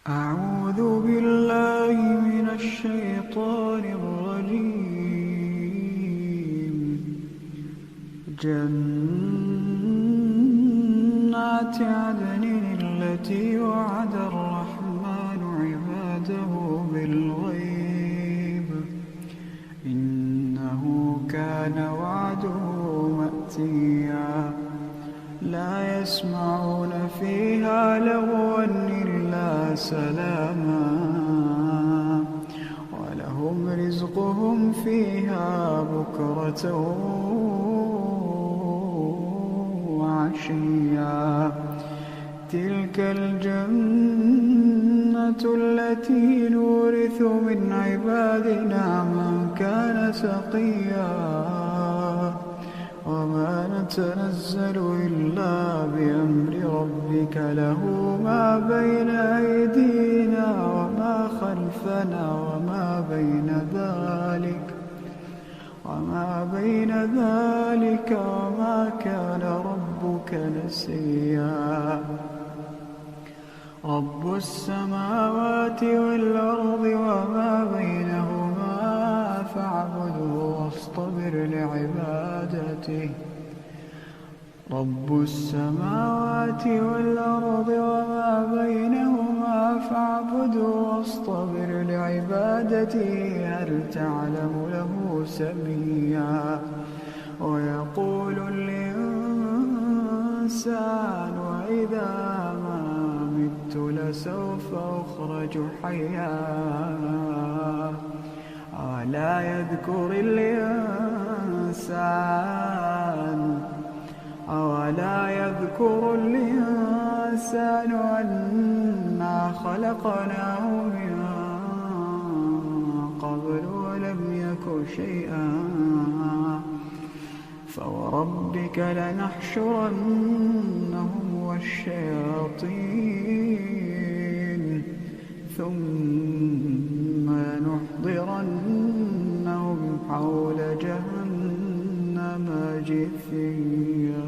أعوذ بالله من الشيطان الرجيم. جنات عدن التي وعد الرحمن عباده بالغيب إنه كان وعده مأتيا. لا يسمعون فيها لغوا إلا سلاما ولهم رزقهم فيها بكرة وعشيا. تلك الجنة التي نورث من عبادنا من كان تقيا. وما نتنزل إلا بأمر ربك له ما بين أيدينا وما خلفنا وما بين ذلك وما كان ربك نسيا. رب السماوات والأرض وما بينهما فاعبده واصطبر لعبادته. رب السماوات والأرض وما بينهما فاعبده واصطبر لعبادته. هل تعلم له سميا. ويقول الإنسان وإذا ما مت لسوف أخرج حيا. أولا يذكر الإنسان أنا خلقناه من قبل ولم يك شيئا. فوربك لنحشرنهم والشياطين ثم لنحضرنهم حول جهنم جثيا.